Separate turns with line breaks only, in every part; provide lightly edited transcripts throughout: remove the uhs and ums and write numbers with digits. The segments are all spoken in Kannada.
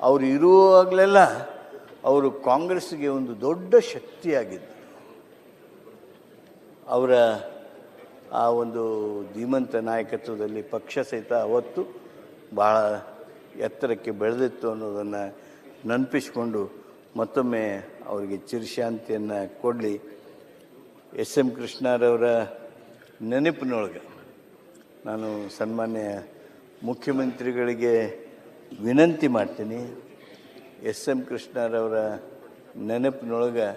ಅವರು ಇರುವಾಗಲೆಲ್ಲ ಅವರು ಕಾಂಗ್ರೆಸ್ಗೆ ಒಂದು ದೊಡ್ಡ ಶಕ್ತಿಯಾಗಿದ್ದರು. ಅವರ ಆ ಒಂದು ಧೀಮಂತ ನಾಯಕತ್ವದಲ್ಲಿ ಪಕ್ಷ ಸಹಿತ ಅವತ್ತು ಭಾಳ ಎತ್ತರಕ್ಕೆ ಬೆಳೆದಿತ್ತು ಅನ್ನೋದನ್ನು ನೆನಪಿಸ್ಕೊಂಡು ಮತ್ತೊಮ್ಮೆ ಅವರಿಗೆ ಚಿರಶಾಂತಿಯನ್ನು ಕೊಡಲಿ. ಎಸ್ ಎಂ ಕೃಷ್ಣರವರ ನೆನಪಿನೊಳಗೆ ನಾನು ಸನ್ಮಾನ್ಯ ಮುಖ್ಯಮಂತ್ರಿಗಳಿಗೆ ವಿನಂತಿ ಮಾಡ್ತೀನಿ. ಎಸ್ ಎಂ ಕೃಷ್ಣರವರ ನೆನಪಿನೊಳಗೆ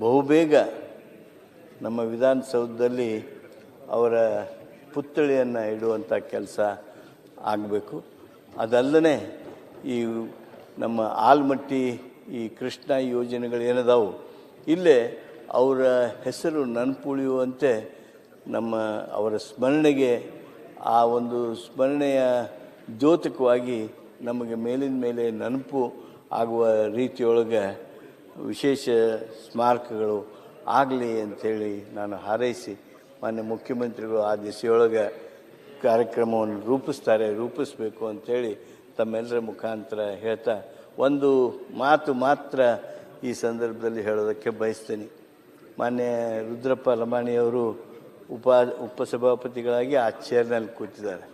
ಬಹುಬೇಗ ನಮ್ಮ ವಿಧಾನಸೌಧದಲ್ಲಿ ಅವರ ಪುತ್ಥಳಿಯನ್ನು ಇಡುವಂಥ ಕೆಲಸ ಆಗಬೇಕು. ಅದಲ್ಲದೆ ಈ ನಮ್ಮ ಆಲ್ಮಟ್ಟಿ ಈ ಕೃಷ್ಣ ಯೋಜನೆಗಳೇನದಾವು ಇಲ್ಲೇ ಅವರ ಹೆಸರು ನೆನಪುಳಿಯುವಂತೆ ನಮ್ಮ ಅವರ ಸ್ಮರಣೆಗೆ ಆ ಒಂದು ಸ್ಮರಣೆಯ ದ್ಯೋತಕವಾಗಿ ನಮಗೆ ಮೇಲಿನ ಮೇಲೆ ನೆನಪು ಆಗುವ ರೀತಿಯೊಳಗೆ ವಿಶೇಷ ಸ್ಮಾರಕಗಳು ಆಗಲಿ ಅಂಥೇಳಿ ನಾನು ಹಾರೈಸಿ ಮಾನ್ಯ ಮುಖ್ಯಮಂತ್ರಿಗಳು ಆ ದಿಸೆಯೊಳಗೆ ಕಾರ್ಯಕ್ರಮವನ್ನು ರೂಪಿಸಬೇಕು ಅಂಥೇಳಿ ತಮ್ಮೆಲ್ಲರ ಮುಖಾಂತರ ಹೇಳ್ತಾ ಒಂದು ಮಾತು ಮಾತ್ರ ಈ ಸಂದರ್ಭದಲ್ಲಿ ಹೇಳೋದಕ್ಕೆ ಬಯಸ್ತೀನಿ. ಮಾನ್ಯ ರುದ್ರಪ್ಪ ಲಮಾಣಿಯವರು ಉಪಸಭಾಪತಿಗಳಾಗಿ ಆ ಚೇರ್ನಲ್ಲಿ ಕೂತಿದ್ದಾರೆ.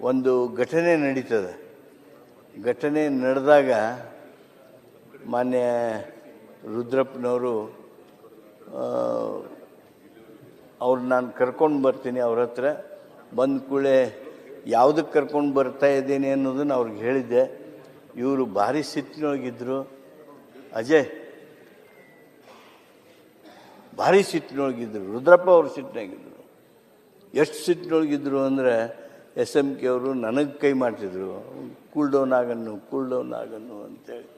ಒಂದು ಘಟನೆ ನಡೀತದೆ. ಘಟನೆ ನಡೆದಾಗ ಮಾನ್ಯ ರುದ್ರಪ್ಪನವರು ಅವ್ರು ನಾನು ಕರ್ಕೊಂಡು ಬರ್ತೀನಿ, ಅವ್ರ ಹತ್ರ ಬಂದ ಕೂಡಲೇ ಯಾವುದಕ್ಕೆ ಕರ್ಕೊಂಡು ಬರ್ತಾ ಇದ್ದೀನಿ ಅನ್ನೋದನ್ನು ಅವ್ರಿಗೆ ಹೇಳಿದ್ದೆ. ಇವರು ಭಾರಿ ಸಿಟ್ಟಿನೊಳಗಿದ್ದರು. ಅಜಯ್ ಭಾರಿ ಸಿಟ್ಟಿನೊಳಗಿದ್ದರು. ರುದ್ರಪ್ಪ ಅವರು ಸಿಟ್ಟಿನಾಗಿದ್ದರು. ಎಷ್ಟು ಸಿಟ್ಟಿನೊಳಗಿದ್ದರು ಅಂದರೆ ಎಸ್ ಎಮ್ ಕೆ ಅವರು ನನಗೆ ಕೈ ಮಾಡ್ತಿದ್ರು, ಕೂಲ್ ಡೌನ್ ಆಗನ್ನು ಅಂತೇಳಿ.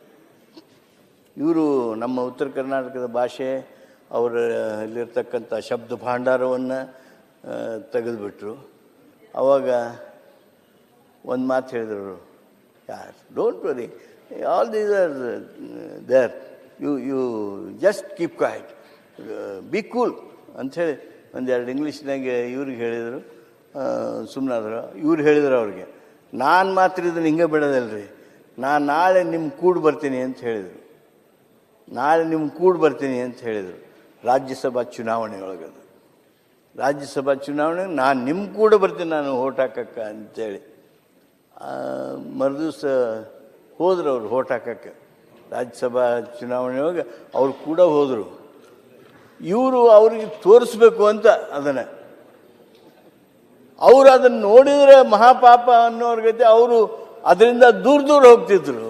ಇವರು ನಮ್ಮ ಉತ್ತರ ಕರ್ನಾಟಕದ ಭಾಷೆ ಅವರಲ್ಲಿರ್ತಕ್ಕಂಥ ಶಬ್ದ ಭಾಂಡಾರವನ್ನು ತೆಗೆದುಬಿಟ್ರು. ಆವಾಗ ಒಂದು ಮಾತು ಹೇಳಿದರು, don't worry, all these are there, you just keep quiet, be cool ಅಂಥೇಳಿ ಒಂದೆರಡು ಇಂಗ್ಲೀಷ್ನಾಗೆ ಇವ್ರಿಗೆ ಹೇಳಿದರು. ಸುಮ್ಮನಾದ್ರು. ಇವ್ರು ಹೇಳಿದ್ರು ಅವ್ರಿಗೆ, ನಾನು ಮಾತ್ರ ಇದನ್ನು ಹಿಂಗೆ ಬಿಡೋದಲ್ರಿ, ನಾನು ನಾಳೆ ನಿಮ್ಮ ಕೂಡಿ ಬರ್ತೀನಿ ಅಂತ ಹೇಳಿದರು. ರಾಜ್ಯಸಭಾ ಚುನಾವಣೆಯೊಳಗದು. ರಾಜ್ಯಸಭಾ ಚುನಾವಣೆಗೆ ನಾನು ನಿಮ್ಮ ಕೂಡ ಬರ್ತೀನಿ, ನಾನು ಓಟ್ ಹಾಕಕ್ಕೆ ಅಂಥೇಳಿ. ಮರುದಿವ್ಸ ಹೋದರು ಅವರು ಓಟ್ ಹಾಕಕ್ಕೆ. ರಾಜ್ಯಸಭಾ ಚುನಾವಣೆಯೊಳಗೆ ಅವ್ರು ಕೂಡ ಹೋದರು. ಇವರು ಅವ್ರಿಗೆ ತೋರಿಸ್ಬೇಕು ಅಂತ ಅದನ್ನು, ಅವರು ಅದನ್ನು ನೋಡಿದರೆ ಮಹಾಪಾಪ ಅನ್ನೋರ ಗತಿ ಅವರು ಅದರಿಂದ ದೂರ ಹೋಗ್ತಿದ್ರು.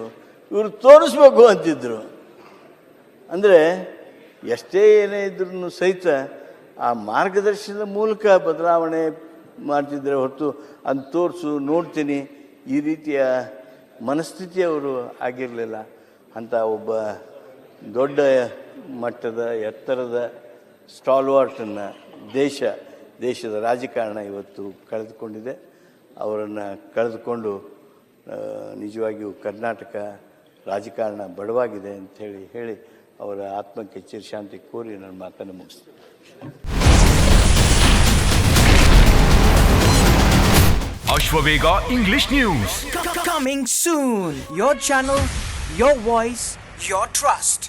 ಇವರು ತೋರಿಸ್ಬೇಕು ಅಂತಿದ್ರು. ಅಂದರೆ ಎಷ್ಟೇ ಏನೇ ಇದ್ರೂ ಸಹಿತ ಆ ಮಾರ್ಗದರ್ಶನದ ಮೂಲಕ ಬದಲಾವಣೆ ಮಾಡ್ತಿದ್ರೆ ಹೊರತು ಅದು ತೋರಿಸು ನೋಡ್ತೀನಿ ಈ ರೀತಿಯ ಮನಸ್ಥಿತಿ ಅವರು ಆಗಿರಲಿಲ್ಲ. ಅಂಥ ಒಬ್ಬ ದೊಡ್ಡ ಮಟ್ಟದ ಎತ್ತರದ ಸ್ಟಾಲ್ವಾರ್ಟನ್ನು ದೇಶದ ರಾಜಕಾರಣ ಇವತ್ತು ಕಳೆದುಕೊಂಡಿದೆ. ಅವರನ್ನು ಕಳೆದುಕೊಂಡು ನಿಜವಾಗಿಯೂ ಕರ್ನಾಟಕ ರಾಜಕಾರಣ ಬಡವಾಗಿದೆ ಅಂಥೇಳಿ ಹೇಳಿ ಅವರ ಆತ್ಮಕ್ಕೆ ಚಿರಶಾಂತಿ ಕೋರಿ ನನ್ನ ಮಾತನ್ನು ಮುಗಿಸ್ತೀನಿ.
Ashwavega English News.
Coming soon. Your channel, your voice, your trust.